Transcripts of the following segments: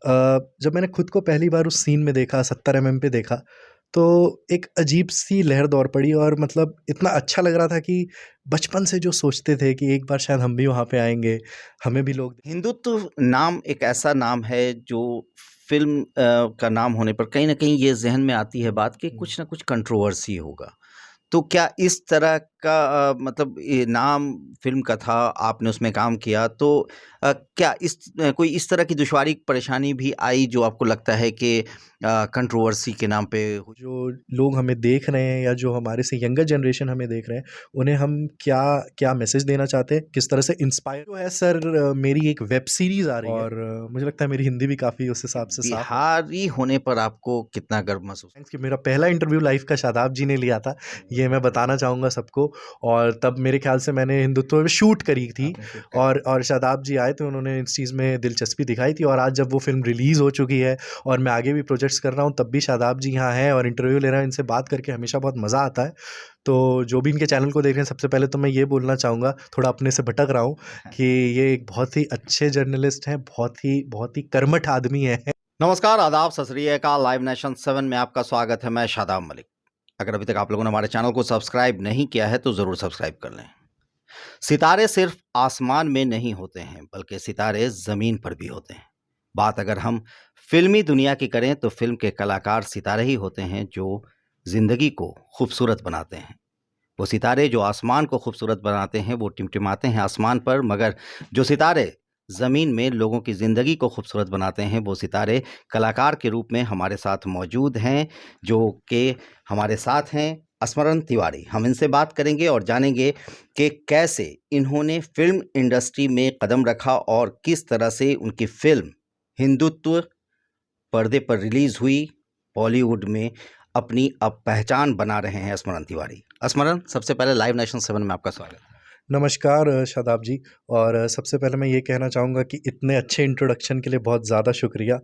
जब मैंने खुद को पहली बार उस सीन में देखा 70 एमएम पे देखा, तो एक अजीब-सी लहर दौड़ पड़ी और मतलब इतना अच्छा लग रहा था कि बचपन से जो सोचते थे कि एक बार शायद हम भी वहाँ पे आएँगे, हमें भी लोग हिंदुत्व नाम एक ऐसा नाम है जो फ़िल्म का नाम होने पर कहीं न कहीं ये ज़हन में आती है बात कि कुछ न कुछ कंट्रोवर्सी होगा। तो क्या इस तरह का मतलब ये नाम फ़िल्म का था, आपने उसमें काम किया तो क्या कोई इस तरह की दुश्वारी, परेशानी भी आई जो आपको लगता है कि कंट्रोवर्सी के नाम पे हुई? जो लोग हमें देख रहे हैं या जो हमारे से यंगर जनरेशन हमें देख रहे हैं, उन्हें हम क्या क्या मैसेज देना चाहते हैं, किस तरह से इंस्पायर जो है सर मेरी एक वेब सीरीज़ आ रही है और मुझे लगता है मेरी हिंदी भी काफ़ी उस कि हिसाब से साफ़ है। बिहारी होने पर आपको कितना गर्व महसूस? थैंक्स कि मेरा पहला इंटरव्यू लाइफ़ का शादाब जी ने लिया था, ये मैं बताना चाहूँगा सबको और तब मेरे ख़्याल से मैंने हिंदुत्व पे शूट करी थी आपने शूट करी। और शादाब जी आए थे, उन्होंने इस चीज़ में दिलचस्पी दिखाई थी और आज जब वो फ़िल्म रिलीज़ हो चुकी है और मैं आगे भी प्रोजेक्ट्स कर रहा हूँ, तब भी शादाब जी यहाँ हैं और इंटरव्यू ले रहे हैं, इनसे बात करके हमेशा बहुत मज़ा आता है। तो जो भी इनके चैनल को देख रहे हैं, सबसे पहले तो मैं ये बोलना चाहूँगा, थोड़ा अपने से भटक रहा हूँ कि ये एक बहुत ही अच्छे जर्नलिस्ट हैं, बहुत ही कर्मठ आदमी हैं। नमस्कार, आदाब, सत श्री अकाल। लाइव नेशन 7 में आपका स्वागत है। मैं शादाब मलिक। अगर अभी तक आप लोगों ने हमारे चैनल को सब्सक्राइब नहीं किया है तो ज़रूर सब्सक्राइब कर लें। सितारे सिर्फ आसमान में नहीं होते हैं, बल्कि सितारे ज़मीन पर भी होते हैं। बात अगर हम फिल्मी दुनिया की करें तो फिल्म के कलाकार सितारे ही होते हैं जो ज़िंदगी को खूबसूरत बनाते हैं। वो सितारे जो आसमान को खूबसूरत बनाते हैं, वो टिमटिमाते हैं आसमान पर, मगर जो सितारे ज़मीन में लोगों की ज़िंदगी को खूबसूरत बनाते हैं, वो सितारे कलाकार के रूप में हमारे साथ मौजूद हैं, जो कि हमारे साथ हैं स्मरण तिवारी। हम इनसे बात करेंगे और जानेंगे कि कैसे इन्होंने फ़िल्म इंडस्ट्री में कदम रखा और किस तरह से उनकी फ़िल्म हिंदुत्व पर्दे पर रिलीज़ हुई, बॉलीवुड में अपनी अब पहचान बना रहे हैं स्मरण तिवारी। स्मरण, सबसे पहले लाइव नेशन 7 में आपका स्वागत है। नमस्कार शादाब जी और सबसे पहले मैं ये कहना चाहूँगा कि इतने अच्छे इंट्रोडक्शन के लिए बहुत ज़्यादा शुक्रिया।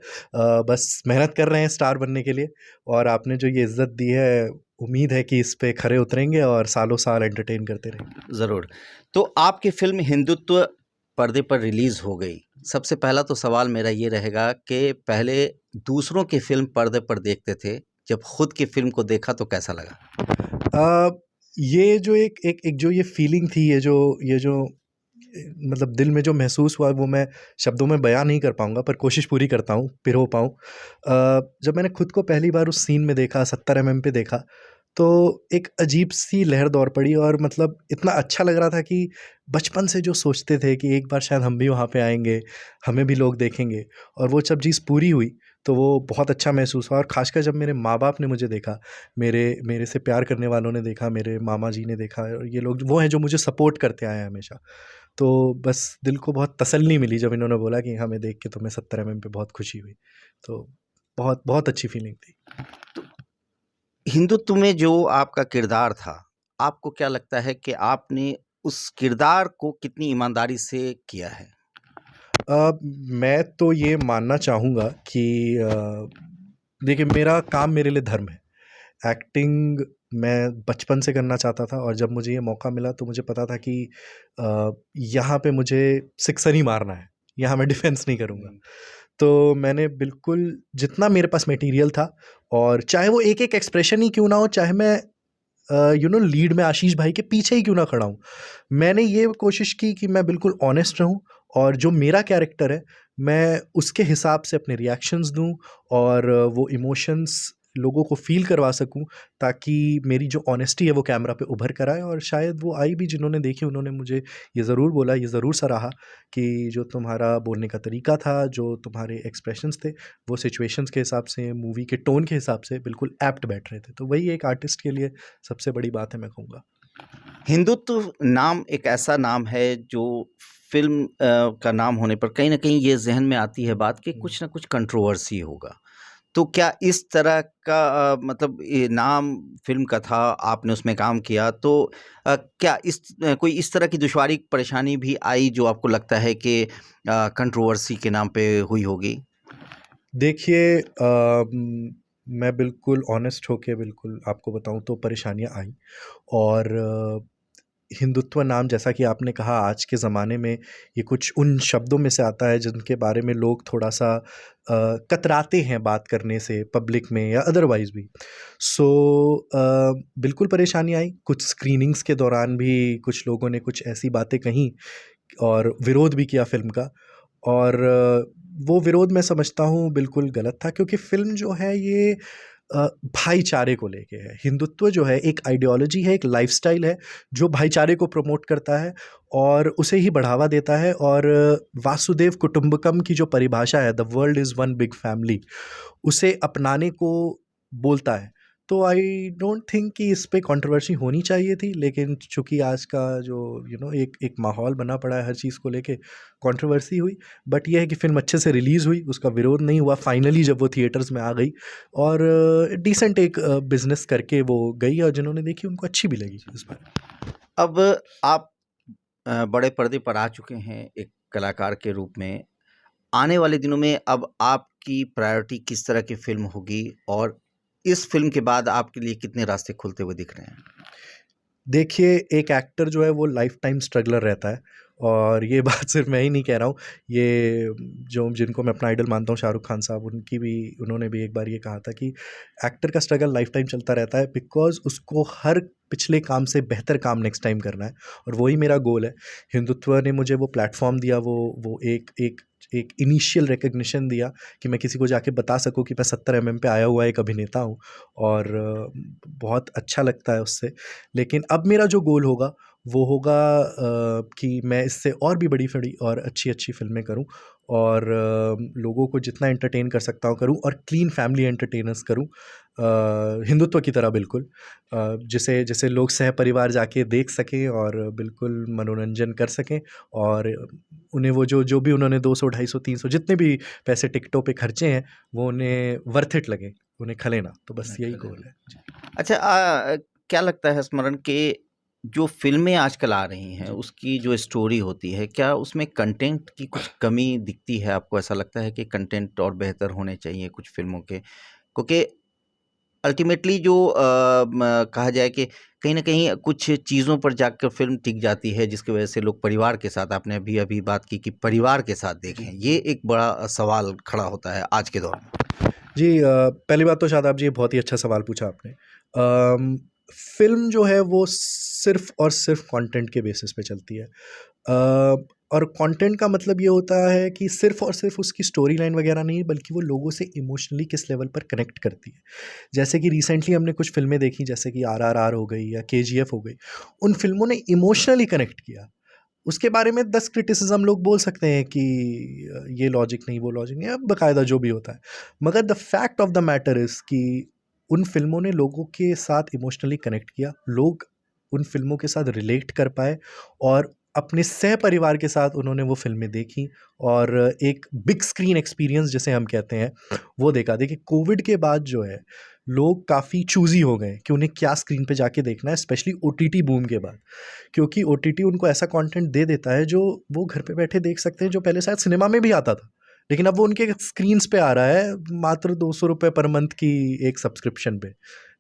बस मेहनत कर रहे हैं स्टार बनने के लिए और आपने जो ये इज़्ज़त दी है, उम्मीद है कि इस पे खरे उतरेंगे और सालों साल एंटरटेन करते रहेंगे। ज़रूर। तो आपकी फ़िल्म हिंदुत्व पर्दे पर रिलीज़ हो गई। सबसे पहला तो सवाल मेरा ये रहेगा कि पहले दूसरों की फ़िल्म पर्दे पर देखते थे, जब खुद की फ़िल्म को देखा तो कैसा लगा? अ, ये जो एक एक एक जो ये फीलिंग थी, ये जो मतलब दिल में जो महसूस हुआ वो मैं शब्दों में बयाँ नहीं कर पाऊँगा, पर कोशिश पूरी करता हूँ, पिरो पाऊँ। जब मैंने खुद को पहली बार उस सीन में देखा, 70 एमएम पे देखा, तो एक अजीब-सी लहर दौड़ पड़ी और मतलब इतना अच्छा लग रहा था कि बचपन से जो सोचते थे कि एक बार शायद हम भी वहाँ पे आएँगे, हमें भी लोग देखेंगे और वो जब चीज़ पूरी हुई, तो वो बहुत अच्छा महसूस हुआ और ख़ासकर जब मेरे माँ-बाप ने मुझे देखा, मेरे मेरे से प्यार करने वालों ने देखा, मेरे मामा जी ने देखा और ये लोग वो हैं जो मुझे सपोर्ट करते आए हैं हमेशा। तो बस दिल को बहुत तसल्ली मिली जब इन्होंने बोला कि हमें देख के तुम्हें 70 एमएम पे बहुत खुशी हुई। तो बहुत बहुत अच्छी फीलिंग थी। तो हिंदुत्व में जो आपका किरदार था, आपको क्या लगता है कि आपने उस किरदार को कितनी ईमानदारी से किया है? मैं तो ये मानना चाहूँगा कि देखिए मेरा काम मेरे लिए धर्म है। एक्टिंग मैं बचपन से करना चाहता था और जब मुझे ये मौका मिला तो मुझे पता था कि यहाँ पे मुझे सिक्सर ही मारना है, यहाँ मैं डिफेंस नहीं करूँगा। तो मैंने बिल्कुल जितना मेरे पास मटेरियल था और चाहे वो एक-एक एक्सप्रेशन ही क्यों ना हो, चाहे मैं लीड में आशीष भाई के पीछे ही क्यों ना खड़ा हूँ। मैंने ये कोशिश की कि मैं बिल्कुल ऑनेस्ट रहूँ और जो मेरा कैरेक्टर है, मैं उसके हिसाब से अपने रिएक्शंस दूँ और वो इमोशंस लोगों को फ़ील करवा सकूँ, ताकि मेरी जो ऑनेस्टी है वो कैमरा पे उभर कर आए और शायद वो आई भी। जिन्होंने देखी उन्होंने मुझे ये ज़रूर बोला, ये ज़रूर सराहा कि जो तुम्हारा बोलने का तरीका था, जो तुम्हारे एक्सप्रेशंस थे, वो सिचुएशंस के हिसाब से, मूवी के टोन के हिसाब से बिल्कुल ऐप्ट बैठ रहे थे। तो वही एक आर्टिस्ट के लिए सबसे बड़ी बात है मैं कहूँगा। हिंदुत्व नाम एक ऐसा नाम है जो फ़िल्म का नाम होने पर कहीं न कहीं ये ज़हन में आती है बात कि कुछ न कुछ कंट्रोवर्सी होगा। तो क्या इस तरह का मतलब ये नाम फ़िल्म का था, आपने उसमें काम किया तो क्या कोई इस तरह की दुश्वारी, परेशानी भी आई जो आपको लगता है कि कंट्रोवर्सी के नाम पे हुई होगी? देखिए मैं बिल्कुल ऑनेस्ट होके बिल्कुल आपको बताऊँ तो परेशानियाँ आईं और हिंदुत्व नाम, जैसा कि आपने कहा, आज के ज़माने में ये कुछ उन शब्दों में से आता है जिनके बारे में लोग थोड़ा-सा कतराते हैं बात करने से पब्लिक में या अदरवाइज़ भी। सो बिल्कुल परेशानी आई। कुछ स्क्रीनिंग्स के दौरान भी कुछ लोगों ने कुछ ऐसी बातें कहीं और विरोध भी किया फ़िल्म का। और वो विरोध मैं समझता हूँ बिल्कुल गलत था, क्योंकि फ़िल्म जो है ये भाईचारे को लेके है। हिंदुत्व जो है एक आइडियोलॉजी है, एक लाइफ़स्टाइल है जो भाईचारे को प्रमोट करता है और उसे ही बढ़ावा देता है। और वासुदेव कुटुंबकम की जो परिभाषा है, the world is one big family, उसे अपनाने को बोलता है। तो आई डोंट थिंक कि इस पे कंट्रोवर्सी होनी चाहिए थी, लेकिन चूँकि आज का जो एक एक माहौल बना पड़ा है हर चीज़ को लेके, कंट्रोवर्सी हुई। बट ये है कि फ़िल्म अच्छे से रिलीज़ हुई, उसका विरोध नहीं हुआ फाइनली जब वो थिएटर्स में आ गई। और डिसेंट एक बिज़नेस करके वो गई, और जिन्होंने देखी उनको अच्छी भी लगी इस बार। अब आप बड़े पर्दे पर आ चुके हैं एक कलाकार के रूप में। आने वाले दिनों में अब आपकी प्रायोरिटी किस तरह की फ़िल्म होगी और इस फ़िल्म के बाद आपके लिए कितने रास्ते खुलते हुए दिख रहे हैं? देखिए, एक एक्टर जो है वो लाइफ टाइम स्ट्रगलर रहता है, और ये बात सिर्फ मैं ही नहीं कह रहा हूँ। ये जो जिनको मैं अपना आइडल मानता हूँ, शाहरुख खान साहब, उन्होंने भी एक बार ये कहा था कि एक्टर का स्ट्रगल लाइफ टाइम चलता रहता है, बिकॉज़ उसको हर पिछले काम से बेहतर काम नेक्स्ट टाइम करना है, और वही मेरा गोल है। हिंदुत्व ने मुझे वो प्लेटफ़ॉर्म दिया, वो एक एक एक इनिशियल रिकॉग्निशन दिया कि मैं किसी को जाके बता सकूँ कि मैं 70 एमएम पे आया हुआ एक अभिनेता हूँ, और बहुत अच्छा लगता है उससे। लेकिन अब मेरा जो गोल होगा वो होगा कि मैं इससे और भी बड़ी और अच्छी फ़िल्में करूँ, और लोगों को जितना एंटरटेन कर सकता हूँ करूँ, और क्लीन फैमिली एंटरटेनर्स करूँ, हिंदुत्व की तरह बिल्कुल, जिसे जिसे लोग सह-परिवार जाके देख सकें और बिल्कुल मनोरंजन कर सकें, और उन्हें वो जो जो भी उन्होंने 200, 250, 300 जितने भी पैसे टिकटों पे खर्चे हैं, वो उन्हें वर्थ इट लगे, उन्हें खले ना। तो बस यही गोल है। जी। अच्छा, क्या लगता है स्मरण कि जो फ़िल्में आजकल आ रही हैं, जी। उसकी जो स्टोरी होती है, क्या उसमें कंटेंट की कुछ कमी दिखती है? आपको ऐसा लगता है कि कंटेंट और बेहतर होने चाहिए कुछ फ़िल्मों के? क्योंकि अल्टीमेटली जो कहा जाए कि कहीं न कहीं कुछ चीज़ों पर जाकर फ़िल्म टिक जाती है, जिसकी वजह से लोग परिवार के साथ, आपने अभी-अभी बात की कि परिवार के साथ जी। देखें, ये एक बड़ा सवाल खड़ा होता है आज के दौर में। जी, पहली बात तो शादाब जी, ये बहुत ही अच्छा सवाल पूछा आपने। फ़िल्म जो है वो सिर्फ़ और सिर्फ़ कंटेंट के बेसिस पे चलती है। और कंटेंट का मतलब ये होता है कि सिर्फ़ और सिर्फ़ उसकी स्टोरी लाइन वगैरह नहीं, बल्कि वो लोगों से इमोशनली किस लेवल पर कनेक्ट करती है। जैसे कि रिसेंटली हमने कुछ फ़िल्में देखी, जैसे कि आरआरआर हो गई या केजीएफ हो गई। उन फ़िल्मों ने इमोशनली कनेक्ट किया। उसके बारे में 10 क्रिटिसिज़्म लोग बोल सकते हैं कि ये लॉजिक नहीं, वो लॉजिक नहीं, अब बाकायदा जो भी होता है। मगर the fact of the matter is कि उन फ़िल्मों ने लोगों के साथ इमोशनली कनेक्ट किया। लोग उन फ़िल्मों के साथ रिलेट कर पाए, और अपने सह-परिवार के साथ उन्होंने वो फ़िल्में देखी, और एक बिग स्क्रीन एक्सपीरियंस जिसे हम कहते हैं, वो देखा। देखिए, कोविड के बाद जो है, लोग काफ़ी चूज़ी हो गए कि उन्हें क्या स्क्रीन पे जाके देखना है, स्पेशली ओटीटी बूम के बाद। क्योंकि ओटीटी उनको ऐसा कंटेंट दे देता है जो वो घर पे बैठे देख सकते हैं, जो पहले शायद सिनेमा में भी आता था। लेकिन अब वो उनके स्क्रीन्स पे आ रहा है, मात्र ₹200 पर मंथ की एक सब्सक्रिप्शन पे,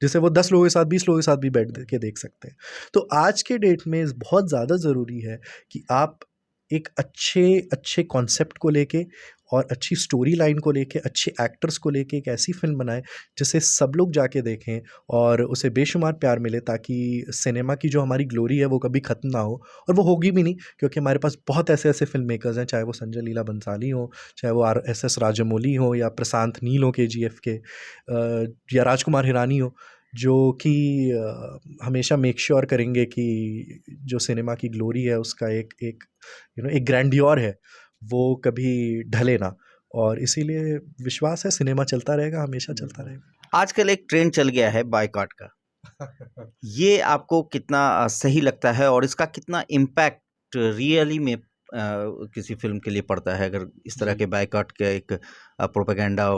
जिसे वो 10 लोगों के साथ, 20 लोगों के साथ भी बैठ के देख सकते हैं। तो आज के डेट में बहुत ज़्यादा ज़रूरी है कि आप एक अच्छे अच्छे कॉन्सेप्ट को लेके, और अच्छी स्टोरी लाइन को लेके, अच्छे एक्टर्स को लेके एक ऐसी फ़िल्म बनाएँ जिसे सब लोग जाके देखें और उसे बेशुमार प्यार मिले, ताकि सिनेमा की जो हमारी ग्लोरी है वो कभी ख़त्म ना हो। और वो होगी भी नहीं, क्योंकि हमारे पास बहुत ऐसे-ऐसे फ़िल्म मेकर्स हैं, चाहे वो संजय लीला भंसाली हों, चाहे वो आर.एस.एस. राजमौली हों, या प्रशांत नील हों केजीएफ के, या राजकुमार हिरानी हो, जो कि हमेशा मेक श्योर करेंगे कि जो सिनेमा की ग्लोरी है उसका एक एक एक ग्रैंडियर है, वो कभी ढले ना। और इसीलिए विश्वास है सिनेमा चलता रहेगा, हमेशा चलता रहेगा। आजकल एक ट्रेंड चल गया है बॉयकॉट का। ये आपको कितना सही लगता है और इसका कितना इम्पैक्ट रियली में किसी फ़िल्म के लिए पड़ता है, अगर इस तरह जी। के बॉयकॉट का एक प्रोपेगेंडा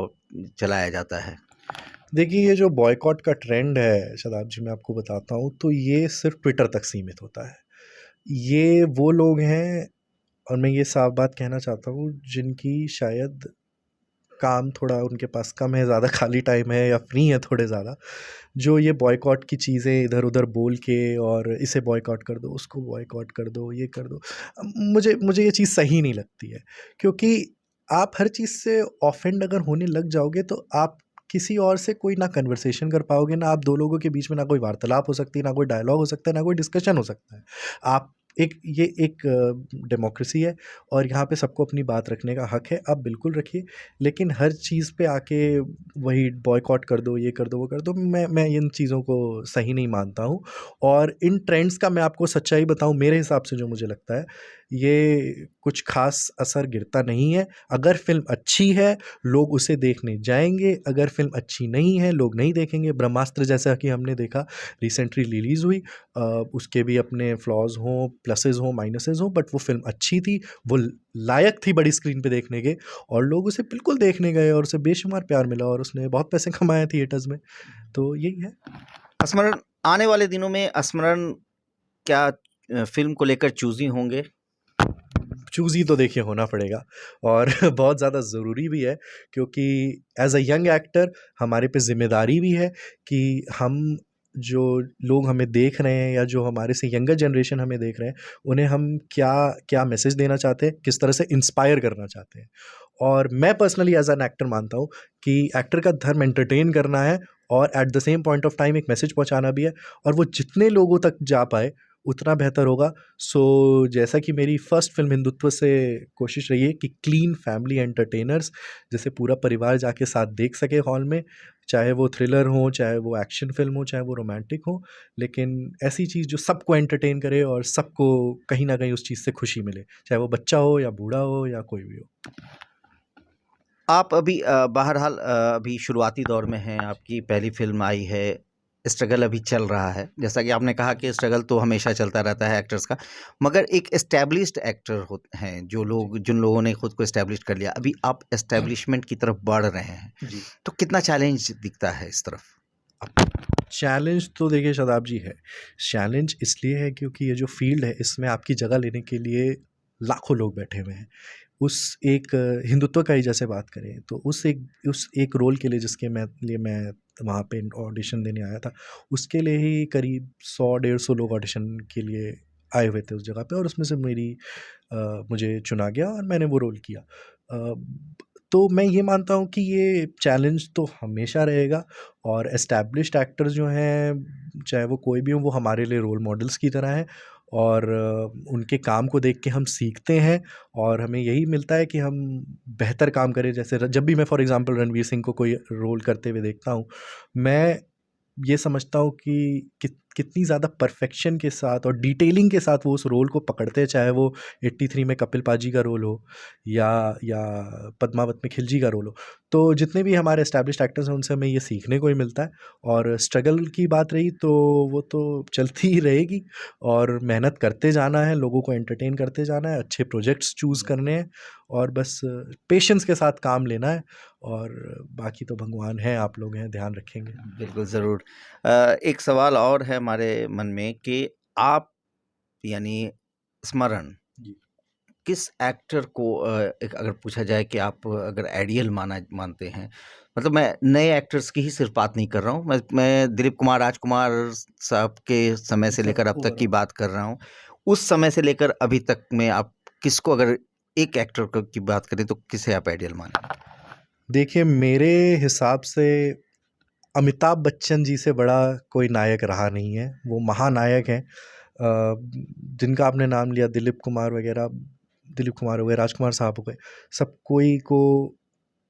चलाया जाता है? देखिए, ये जो बॉयकॉट का ट्रेंड है शादाब जी, मैं आपको बताता हूँ, तो ये सिर्फ़ ट्विटर तक सीमित होता है। ये वो लोग हैं, और मैं ये साफ बात कहना चाहता हूँ, जिनकी शायद काम थोड़ा उनके पास कम है, ज़्यादा खाली टाइम है या फ्री है थोड़े ज़्यादा, जो ये बॉयकॉट की चीज़ें इधर उधर बोल के और इसे बॉयकॉट कर दो, उसको बॉयकॉट कर दो, ये कर दो, मुझे मुझे ये चीज़ सही नहीं लगती है। क्योंकि आप हर चीज़ से ऑफेंड अगर होने लग जाओगे तो आप किसी और से कोई ना कन्वर्सेशन कर पाओगे, ना आप दो लोगों के बीच में ना कोई वार्तालाप हो सकती है, ना कोई डायलॉग हो सकता है, ना कोई डिस्कशन हो सकता है। आप ये एक डेमोक्रेसी है और यहाँ पे सबको अपनी बात रखने का हक है, आप बिल्कुल रखिए। लेकिन हर चीज़ पे आके वही बॉयकॉट कर दो, ये कर दो, वो कर दो, मैं इन चीज़ों को सही नहीं मानता हूँ। और इन ट्रेंड्स का मैं आपको सच्चाई बताऊँ, मेरे हिसाब से जो मुझे लगता है, ये कुछ ख़ास असर गिरता नहीं है। अगर फ़िल्म अच्छी है, लोग उसे देखने जाएँगे, अगर फ़िल्म अच्छी नहीं है, लोग नहीं देखेंगे। ब्रह्मास्त्र जैसा कि हमने देखा रिसेंटली रिलीज़ हुई, उसके भी अपने फ्लॉज़ हों, प्लसेस हों, माइनसेस हों, बट वो फ़िल्म अच्छी थी, वो लायक थी बड़ी स्क्रीन पे देखने के, और लोग उसे बिल्कुल देखने गए और उसे बेशुमार प्यार मिला और उसने बहुत पैसे कमाए थिएटर्स में। तो यही है। स्मरण, आने वाले दिनों में स्मरण क्या फ़िल्म को लेकर चूज़ी होंगे? चूज़ी तो देखिए होना पड़ेगा और बहुत ज़्यादा ज़रूरी भी है, क्योंकि एज़ अ यंग एक्टर हमारे पे ज़िम्मेदारी भी है कि हम जो लोग हमें देख रहे हैं या जो हमारे से यंगर जनरेशन हमें देख रहे हैं, उन्हें हम क्या क्या मैसेज देना चाहते हैं, किस तरह से इंस्पायर करना चाहते हैं। और मैं पर्सनली एज़ एन एक्टर मानता हूँ कि एक्टर का धर्म एंटरटेन करना है और at the same point of time एक मैसेज पहुँचाना भी है, और वो जितने लोगों तक जा पाए उतना बेहतर होगा। सो जैसा कि मेरी फर्स्ट फ़िल्म हिंदुत्व से कोशिश रही है कि क्लीन फैमिली एंटरटेनर्स, जिसे पूरा परिवार जाके साथ देख सके हॉल में, चाहे वो थ्रिलर हो, चाहे वो एक्शन फ़िल्म हो, चाहे वो रोमांटिक हो, लेकिन ऐसी चीज़ जो सबको एंटरटेन करे और सबको कहीं न कहीं उस चीज़ से खुशी मिले, चाहे वो बच्चा हो या बूढ़ा हो या कोई भी हो। आप अभी बहरहाल अभी शुरुआती दौर में हैं, आपकी पहली फ़िल्म आई है, स्ट्रगल अभी चल रहा है। जैसा कि आपने कहा कि स्ट्रगल तो हमेशा चलता रहता है एक्टर्स का, मगर एक एस्टैब्लिश्ड एक्टर हैं, जिन लोगों ने खुद को एस्टैब्लिश कर लिया, अभी आप एस्टैब्लिशमेंट की तरफ बढ़ रहे हैं, जी। तो कितना चैलेंज दिखता है इस तरफ? चैलेंज तो देखिए शादाब जी है। चैलेंज इसलिए है क्योंकि ये जो फ़ील्ड है, इसमें आपकी जगह लेने के लिए लाखों लोग बैठे हुए हैं। उस एक हिंदुत्व का ही जैसे बात करें, तो उस एक रोल के लिए जिसके मैं वहाँ पे ऑडिशन देने आया था, उसके लिए ही करीब 100 डेढ़ 100 लोग ऑडिशन के लिए आए हुए थे उस जगह पे, और उसमें से मुझे चुना गया और मैंने वो रोल किया। अ, तो मैं ये मानता हूँ कि ये चैलेंज तो हमेशा रहेगा, और एस्टैब्लिश्ड एक्टर्स जो हैं, चाहे वो कोई भी हों, वो हमारे लिए रोल मॉडल्स की तरह हैं, और उनके काम को देख के हम सीखते हैं और हमें यही मिलता है कि हम बेहतर काम करें। जैसे जब भी मैं फॉर एग्ज़ाम्पल रणवीर सिंह को कोई रोल करते हुए देखता हूँ, मैं ये समझता हूँ कि कितनी ज़्यादा परफेक्शन के साथ और डिटेलिंग के साथ वो उस रोल को पकड़ते हैं, चाहे वो 83 में कपिल पाजी का रोल हो या पद्मावत में खिलजी का रोल हो। तो जितने भी हमारे एस्टैब्लिश्ड एक्टर्स हैं, उनसे हमें ये सीखने को ही मिलता है। और स्ट्रगल की बात रही तो वो तो चलती ही रहेगी, और मेहनत करते जाना है, लोगों को एंटरटेन करते जाना है, अच्छे प्रोजेक्ट्स चूज़ करने हैं, और बस पेशेंस के साथ काम लेना है, और बाकी तो भगवान हैं, आप लोग हैं, ध्यान रखेंगे। बिल्कुल, ज़रूर। एक सवाल और है हमारे मन में कि आप यानी स्मरण जी। किस एक्टर को एक अगर पूछा जाए कि आप अगर आइडियल मानते हैं, मतलब मैं नए एक्टर्स की ही सिर्फ बात नहीं कर रहा हूँ, मैं दिलीप कुमार, राजकुमार साहब के समय से लेकर अब तक की बात कर रहा हूँ। उस समय से लेकर अभी तक में आप किसको अगर एक एक्टर की बात करें तो किसे आप आइडियल मानेंगे? देखिए, मेरे हिसाब से अमिताभ बच्चन जी से बड़ा कोई नायक रहा नहीं है। वो महानायक हैं। जिनका आपने नाम लिया, दिलीप कुमार वगैरह, दिलीप कुमार हो गए, राजकुमार साहब हो गए, सब कोई को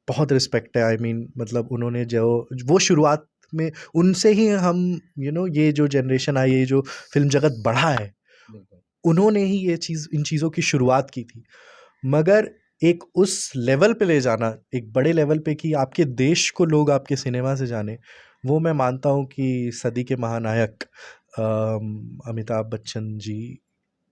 बहुत रिस्पेक्ट है। आई मीन मतलब उन्होंने जो वो शुरुआत में, उनसे ही हम ये जो जनरेशन आई, ये जो फ़िल्म जगत बढ़ा है, उन्होंने ही ये चीज़, इन चीज़ों की शुरुआत की थी। मगर एक उस लेवल पे ले जाना, एक बड़े लेवल पे कि आपके देश को लोग आपके सिनेमा से जाने, वो मैं मानता हूँ कि सदी के महानायक अमिताभ बच्चन जी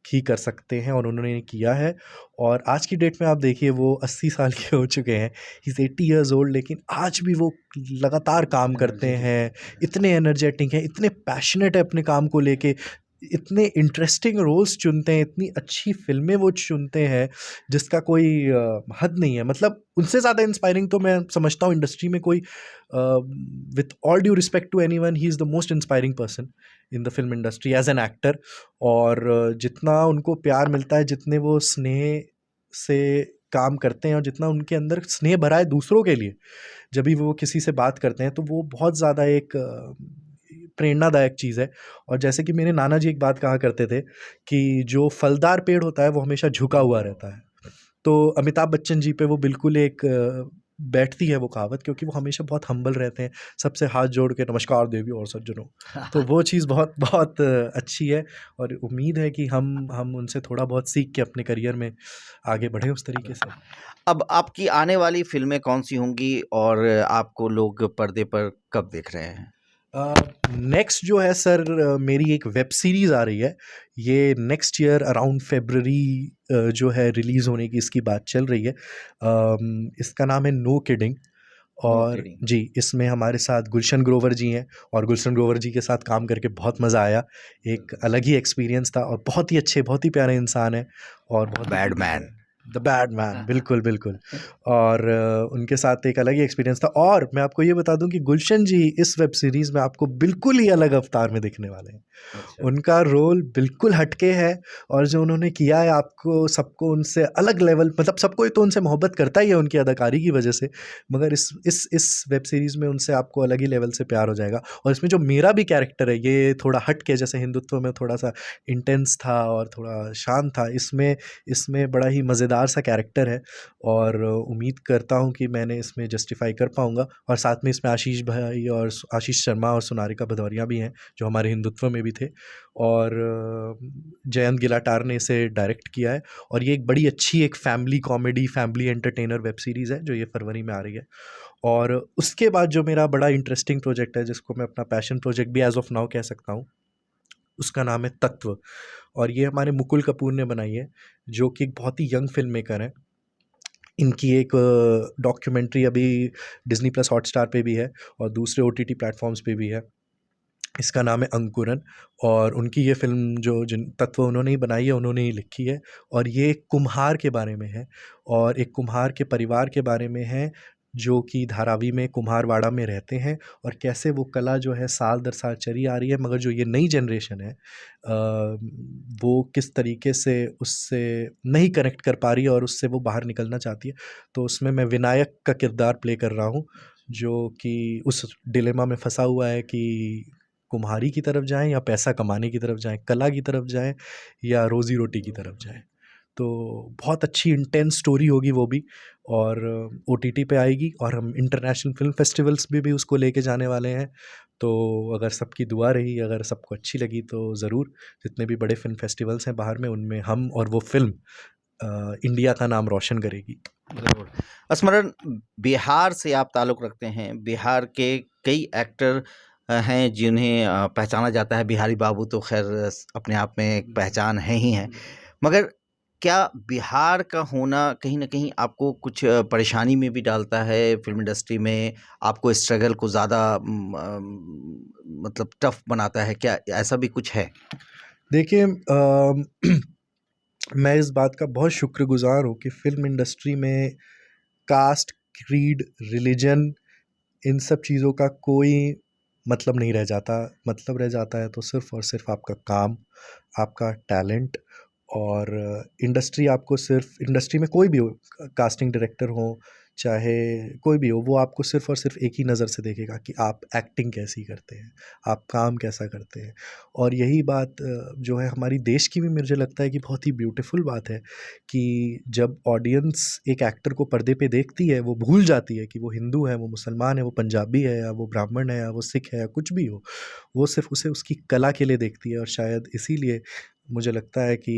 ही कर सकते हैं, और उन्होंने किया है। और आज की डेट में आप देखिए, वो 80 साल के हो चुके हैं, ही इज़ 80 ईयर्स ओल्ड, लेकिन आज भी वो लगातार काम करते हैं, इतने एनर्जेटिक हैं, इतने पैशनेट है अपने काम को लेके। इतने इंटरेस्टिंग रोल्स चुनते हैं, इतनी अच्छी फ़िल्में वो चुनते हैं, जिसका कोई हद नहीं है। मतलब उनसे ज़्यादा इंस्पायरिंग तो मैं समझता हूँ इंडस्ट्री में कोई, with all due respect to anyone, he is the most inspiring person in the film industry as an actor. और जितना उनको प्यार मिलता है, जितने वो स्नेह से काम करते हैं और जितना उनके अंदर स्नेह भरा है दूसरों के लिए, जब भी वो किसी से बात करते हैं, तो वो बहुत ज़्यादा एक प्रेरणादायक चीज़ है। और जैसे कि मेरे नाना जी एक बात कहा करते थे कि जो फलदार पेड़ होता है वो हमेशा झुका हुआ रहता है। तो अमिताभ बच्चन जी पे वो बिल्कुल एक बैठती है वो कहावत, क्योंकि वो हमेशा बहुत हम्बल रहते हैं, सबसे हाथ जोड़ के नमस्कार देवी और सज्जनों। तो वो चीज़ बहुत बहुत अच्छी है, और उम्मीद है कि हम उनसे थोड़ा बहुत सीख के अपने करियर में आगे बढ़ें उस तरीके से। अब आपकी आने वाली फ़िल्में कौन-सी होंगी और आपको लोग पर्दे पर कब देख रहे हैं? नेक्स्ट जो है सर, मेरी एक वेब सीरीज़ आ रही है। ये नेक्स्ट ईयर अराउंड फ़रवरी जो है रिलीज़ होने की इसकी बात चल रही है। इसका नाम है नो किडिंग। नो और किडिंग। जी, इसमें हमारे साथ गुलशन ग्रोवर जी हैं, और गुलशन ग्रोवर जी के साथ काम करके बहुत मज़ा आया। एक अलग ही एक्सपीरियंस था, और बहुत ही अच्छे, बहुत ही प्यारे इंसान हैं, और बहुत ही bad man. The bad man, बिल्कुल, बिल्कुल। और उनके साथ एक अलग ही एक्सपीरियंस था। और मैं आपको ये बता दूँ कि गुलशन जी इस वेब सीरीज़ में आपको बिल्कुल ही अलग अवतार में दिखने वाले हैं। अच्छा। उनका रोल बिल्कुल हटके है, और जो उन्होंने किया है, आपको सबको उनसे अलग लेवल, मतलब सब कोई तो उनसे मोहब्बत करता ही है उनकी अदाकारी की वजह से, मगर इस वेब सीरीज़ में उनसे आपको अलग ही लेवल से प्यार हो जाएगा। और इसमें जो मेरा भी कैरेक्टर है, ये थोड़ा हट के, जैसे हिंदुत्व में थोड़ा-सा इंटेंस था और थोड़ा शांत था, इसमें इसमें बड़ा ही मज़ेदार सा कैरेक्टर है, और उम्मीद करता हूँ कि मैंने इसमें जस्टिफ़ाई कर पाऊँगा। और साथ में इसमें आशीष भाई और आशीष शर्मा और सोनारिका भदौरिया भी हैं, जो हमारे हिंदुत्व में भी थे। और जयंत गिलाटार ने इसे डायरेक्ट किया है, और ये एक बड़ी अच्छी एक family comedy, family entertainer web series है, जो ये फरवरी में आ रही है। और उसके बाद जो मेरा बड़ा इंटरेस्टिंग प्रोजेक्ट है, जिसको मैं अपना पैशन प्रोजेक्ट भी एज़ ऑफ नाउ कह सकता हूँ, उसका नाम है तत्व। और ये हमारे मुकुल कपूर ने बनाई है, जो कि एक बहुत ही यंग फ़िल्म मेकर हैं। इनकी एक डॉक्यूमेंट्री अभी डिज़नी प्लस हॉटस्टार पे भी है, और दूसरे ओटीटी प्लेटफ़ॉर्म्स पे भी है। इसका नाम है अंकुरन। और उनकी ये फ़िल्म जो जिन तत्व उन्होंने ही बनाई है, उन्होंने ही लिखी है। और ये एक कुम्हार के बारे में है, और एक कुम्हार के परिवार के बारे में है, जो कि धारावी में कुम्हारवाड़ा में रहते हैं, और कैसे वो कला जो है साल दर साल चली आ रही है, मगर जो ये नई जनरेशन है, वो किस तरीके से उससे नहीं कनेक्ट कर पा रही है, और उससे वो बाहर निकलना चाहती है। तो उसमें मैं विनायक का किरदार प्ले कर रहा हूँ, जो कि उस डिलेमा में फंसा हुआ है कि कुम्हारी की तरफ जाएँ या पैसा कमाने की तरफ जाएँ, कला की तरफ जाएँ या रोज़ी-रोटी की तरफ जाएँ। तो बहुत अच्छी इंटेंस स्टोरी होगी वो भी, और ओटीटी पे आएगी, और हम इंटरनेशनल फ़िल्म फेस्टिवल्स में भी उसको लेके जाने वाले हैं। तो अगर सबकी दुआ रही, अगर सबको अच्छी लगी, तो ज़रूर जितने भी बड़े फ़िल्म फेस्टिवल्स हैं बाहर में, उनमें हम और वो फ़िल्म इंडिया का नाम रोशन करेगी। ज़रूर। स्मरण, बिहार से आप ताल्लुक़ रखते हैं। बिहार के कई एक्टर हैं जिन्हें पहचाना जाता है। बिहारी बाबू तो ख़ैर अपने आप में एक पहचान है ही हैं। मगर क्या बिहार का होना कहीं न कहीं आपको कुछ परेशानी में भी डालता है फ़िल्म इंडस्ट्री में? आपको स्ट्रगल को ज़्यादा मतलब टफ़ बनाता है? क्या ऐसा भी कुछ है? देखिए, मैं इस बात का बहुत शुक्रगुज़ार हूँ कि फ़िल्म इंडस्ट्री में कास्ट, क्रीड, रिलिजन, इन सब चीज़ों का कोई मतलब नहीं रह जाता। मतलब रह जाता है तो सिर्फ़ और सिर्फ़ आपका काम, आपका टैलेंट। और इंडस्ट्री में कोई भी हो, कास्टिंग डायरेक्टर हो, चाहे कोई भी हो, वो आपको सिर्फ़ और सिर्फ़ एक ही नज़र से देखेगा कि आप एक्टिंग कैसी करते हैं, आप काम कैसा करते हैं। और यही बात जो है हमारी देश की भी, मुझे लगता है कि बहुत ही ब्यूटीफुल बात है, कि जब ऑडियंस एक एक्टर को पर्दे पे देखती है, वो भूल जाती है कि वो हिंदू है, वो मुसलमान है, वो पंजाबी है, या वो ब्राह्मण है, या वो सिख है, या कुछ भी हो। वो सिर्फ़ उसे उसकी कला के लिए देखती है, और शायद इसीलिए मुझे लगता है कि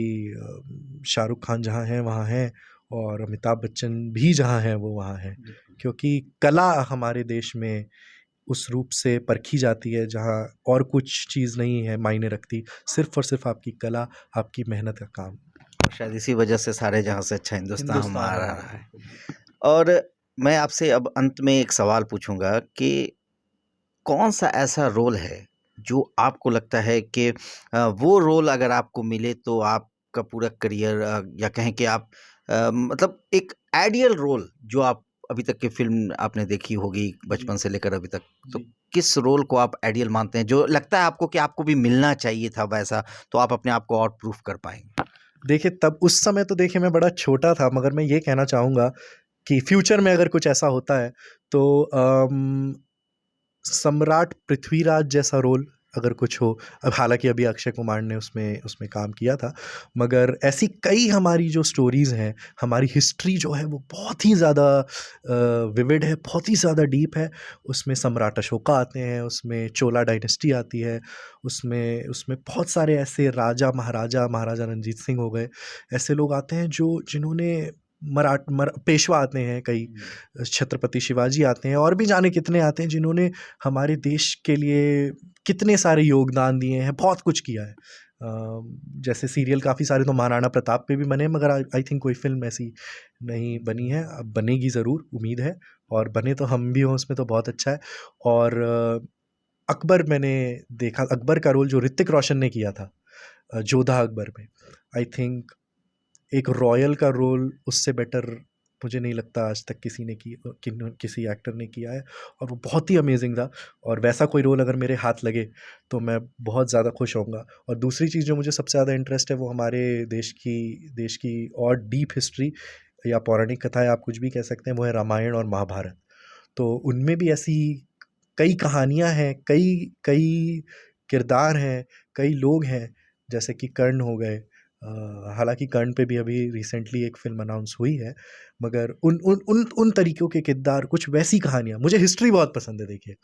शाहरुख खान जहाँ हैं वहाँ हैं, और अमिताभ बच्चन भी जहाँ हैं वो वहाँ हैं। क्योंकि कला हमारे देश में उस रूप से परखी जाती है जहाँ और कुछ चीज़ नहीं है मायने रखती, सिर्फ़ और सिर्फ़ आपकी कला, आपकी मेहनत का काम। और शायद इसी वजह से सारे जहाँ से अच्छा हिंदुस्तान हमारा हिंदुस्तान है। और मैं आपसे अब अंत में एक सवाल पूछूंगा कि कौन सा ऐसा रोल है जो आपको लगता है कि वो रोल अगर आपको मिले तो आपका पूरा करियर या कहें कि आप मतलब एक आइडियल रोल जो आप अभी तक की फ़िल्म आपने देखी होगी जी, बचपन से लेकर अभी तक, तो जी। किस रोल को आप आइडियल मानते हैं, जो लगता है आपको कि आपको भी मिलना चाहिए था वैसा, तो आप अपने आप को और प्रूफ़ कर पाएँगे? देखिए तब उस समय तो देखिए मैं बड़ा छोटा था, मगर मैं ये कहना चाहूँगा कि फ्यूचर में अगर कुछ ऐसा होता है तो सम्राट पृथ्वीराज जैसा रोल अगर कुछ हो। अब हालाँकि अभी अक्षय कुमार ने उसमें उसमें काम किया था, मगर ऐसी कई हमारी जो स्टोरीज़ हैं, हमारी हिस्ट्री जो है वो बहुत ही ज़्यादा विविड है, बहुत ही ज़्यादा डीप है। उसमें सम्राट अशोका आते हैं, उसमें चोला डायनेस्टी आती है, उसमें उसमें बहुत सारे ऐसे राजा, महाराजा रणजीत सिंह हो गए, ऐसे लोग आते हैं जो जिन्होंने पेशवा आते हैं कई, छत्रपति शिवाजी आते हैं, और भी जाने कितने आते हैं जिन्होंने हमारे देश के लिए कितने सारे योगदान दिए हैं, बहुत कुछ किया है। जैसे सीरियल काफ़ी सारे तो महाराणा प्रताप पे भी बने हैं, मगर आई थिंक कोई फ़िल्म ऐसी नहीं बनी है। अब बनेगी ज़रूर, उम्मीद है, और बने तो हम भी हों उसमें तो बहुत अच्छा है। और अकबर मैंने देखा, अकबर का रोल जो ऋतिक रोशन ने किया था जोधा अकबर में, आई थिंक एक रॉयल का रोल उससे बेटर मुझे नहीं लगता आज तक किसी एक्टर ने किया है, और वो बहुत ही अमेजिंग था। और वैसा कोई रोल अगर मेरे हाथ लगे तो मैं बहुत ज़्यादा खुश होऊंगा। और दूसरी चीज़ जो मुझे सबसे ज़्यादा इंटरेस्ट है वो हमारे देश की और डीप हिस्ट्री या पौराणिक कथाएं, आप कुछ भी कह सकते हैं, वो है रामायण और महाभारत। तो उनमें भी ऐसी कई कहानियां हैं, कई कई किरदार हैं, कई लोग हैं, जैसे कि कर्ण हो गए। हालांकि कर्ण पे भी अभी रिसेंटली एक फ़िल्म अनाउंस हुई है, मगर उन उन उन उन तरीक़ों के किरदार, कुछ वैसी कहानियाँ मुझे हिस्ट्री बहुत पसंद है देखिए,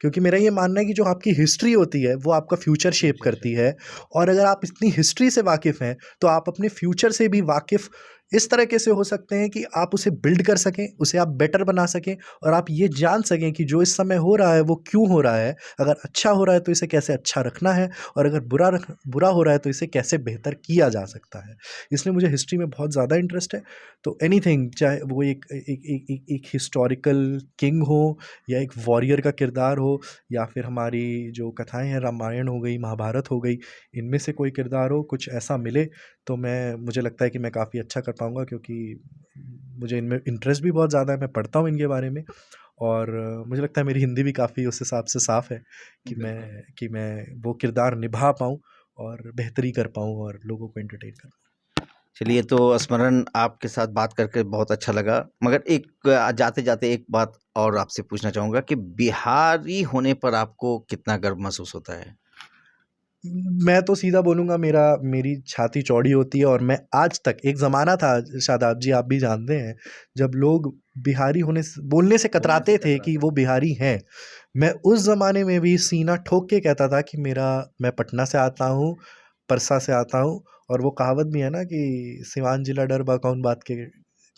क्योंकि मेरा ये मानना है कि जो आपकी हिस्ट्री होती है वो आपका फ्यूचर शेप करती है। और अगर आप इतनी हिस्ट्री से वाकिफ़ हैं तो आप अपने फ्यूचर से भी वाकिफ़ इस तरीके से हो सकते हैं कि आप उसे बिल्ड कर सकें, उसे आप बेटर बना सकें, और आप ये जान सकें कि जो इस समय हो रहा है वो क्यों हो रहा है। अगर अच्छा हो रहा है तो इसे कैसे अच्छा रखना है, और अगर बुरा हो रहा है तो इसे कैसे बेहतर किया जा सकता है। इसलिए मुझे हिस्ट्री में बहुत ज़्यादा इंटरेस्ट है। तो एनीथिंग, चाहे वो एक हिस्टोरिकल किंग हो, या एक वॉरियर का किरदार हो, या फिर हमारी जो कथाएं हैं, रामायण हो गई, महाभारत हो गई, इनमें से कोई किरदार हो, कुछ ऐसा मिले तो मुझे लगता है कि मैं काफ़ी अच्छा कर पाऊँगा, क्योंकि मुझे इनमें इंटरेस्ट भी बहुत ज़्यादा है, मैं पढ़ता हूँ इनके बारे में। और मुझे लगता है मेरी हिंदी भी काफ़ी उस हिसाब से साफ़ है कि मैं वो किरदार निभा पाऊँ और बेहतरी कर पाऊँ और लोगों को एंटरटेन कर पाऊँ। चलिए, तो स्मरण, आपके साथ बात करके बहुत अच्छा लगा, मगर एक जाते-जाते एक बात और आपसे पूछना चाहूँगा कि बिहारी होने पर आपको कितना गर्व महसूस होता है? मैं तो सीधा बोलूँगा, मेरी छाती चौड़ी होती है, और मैं आज तक, एक ज़माना था शादाब जी, आप भी जानते हैं, जब लोग बिहारी बोलने से कतराते थे कि वो बिहारी हैं। मैं उस ज़माने में भी सीना ठोक के कहता था कि मैं पटना से आता हूँ, परसा से आता हूँ। और वो कहावत भी है ना कि सिवान जिला डर बा कौन बात के,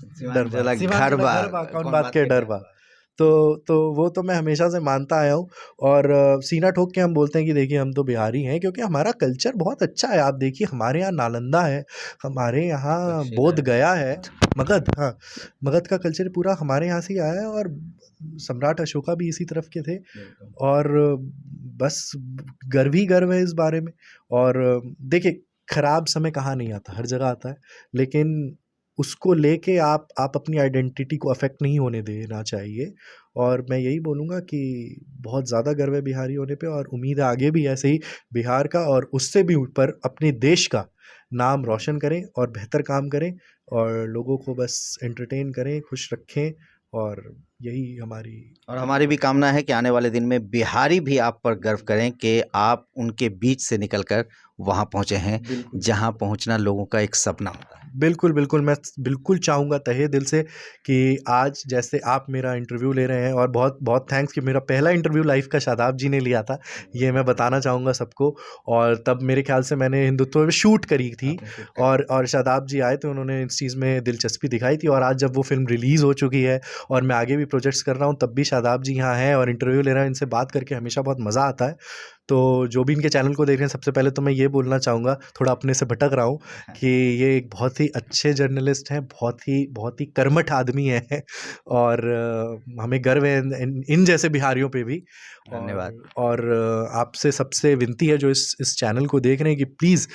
सिवान जिला घर बा कौन बात के डर बा। तो वो तो मैं हमेशा से मानता आया हूँ। और सीना ठोक के हम बोलते हैं कि देखिए हम तो बिहारी हैं, क्योंकि हमारा कल्चर बहुत अच्छा है। आप देखिए हमारे यहाँ नालंदा है, हमारे यहाँ बोध गया है, मगध, हाँ, मगध का कल्चर पूरा हमारे यहाँ से ही आया है, और सम्राट अशोका भी इसी तरफ के थे। और बस गर्व ही गर्व है इस बारे में। और देखिए, खराब समय कहाँ नहीं आता, हर जगह आता है, लेकिन उसको लेके आप अपनी आइडेंटिटी को अफेक्ट नहीं होने देना चाहिए। और मैं यही बोलूँगा कि बहुत ज़्यादा गर्व है बिहारी होने पे, और उम्मीद है आगे भी ऐसे ही बिहार का और उससे भी ऊपर अपने देश का नाम रोशन करें और बेहतर काम करें, और लोगों को बस एंटरटेन करें, खुश रखें। और यही और हमारी भी कामना है कि आने वाले दिन में बिहारी भी आप पर गर्व करें कि आप उनके बीच से निकलकर वहाँ पहुँचे हैं, जहाँ पहुँचना लोगों का एक सपना होता है। बिल्कुल, बिल्कुल, मैं बिल्कुल चाहूँगा तहे दिल से कि आज जैसे आप मेरा इंटरव्यू ले रहे हैं, और बहुत बहुत थैंक्स कि मेरा पहला इंटरव्यू लाइफ़ का शादाब जी ने लिया था, ये मैं बताना चाहूँगा सबको। और तब मेरे ख़्याल से मैंने हिंदुत्व पे शूट करी थी, और शादाब जी आए थे, उन्होंने इस चीज़ में दिलचस्पी दिखाई थी। और आज जब वो फ़िल्म रिलीज़ हो चुकी है और मैं आगे भी प्रोजेक्ट्स कर रहा हूँ, तब भी शादाब जी यहाँ हैं और इंटरव्यू ले रहे हैं, इनसे बात करके हमेशा बहुत मज़ा आता है। तो जो भी इनके चैनल को देख रहे हैं, सबसे पहले तो मैं ये बोलना चाहूँगा, थोड़ा अपने से भटक रहा हूँ, कि ये एक बहुत ही अच्छे जर्नलिस्ट हैं, बहुत ही कर्मठ आदमी हैं और हमें गर्व है इन जैसे बिहारियों पे भी। धन्यवाद। और आपसे सबसे विनती है जो इस चैनल को देख रहे हैं, कि प्लीज़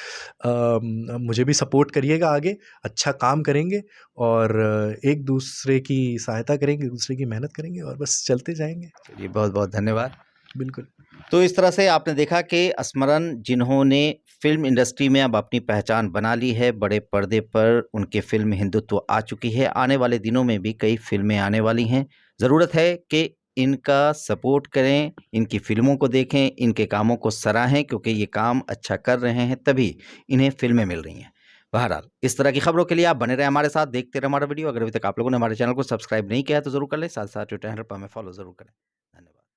मुझे भी सपोर्ट करिएगा, आगे अच्छा काम करेंगे और एक दूसरे की सहायता करेंगे, एक दूसरे की मेहनत करेंगे और बस चलते जाएंगे। चलिए, बहुत बहुत धन्यवाद। बिल्कुल। तो इस तरह से आपने देखा कि स्मरण जिन्होंने फिल्म इंडस्ट्री में अब अपनी पहचान बना ली है, बड़े पर्दे पर उनके फिल्म हिंदुत्व आ चुकी है, आने वाले दिनों में भी कई फिल्में आने वाली हैं। ज़रूरत है कि इनका सपोर्ट करें, इनकी फिल्मों को देखें, इनके कामों को सराहें, क्योंकि ये काम अच्छा कर रहे हैं तभी इन्हें फिल्में मिल रही हैं। बहरहाल, इस तरह की खबरों के लिए आप बने रहें हमारे साथ, देखते रहें हमारा वीडियो। अगर अभी तक आप लोगों ने हमारे चैनल को सब्सक्राइब नहीं किया है तो ज़रूर कर लें, साथ साथ ट्विटर हैंडल पर हमें फॉलो ज़रूर करें। धन्यवाद।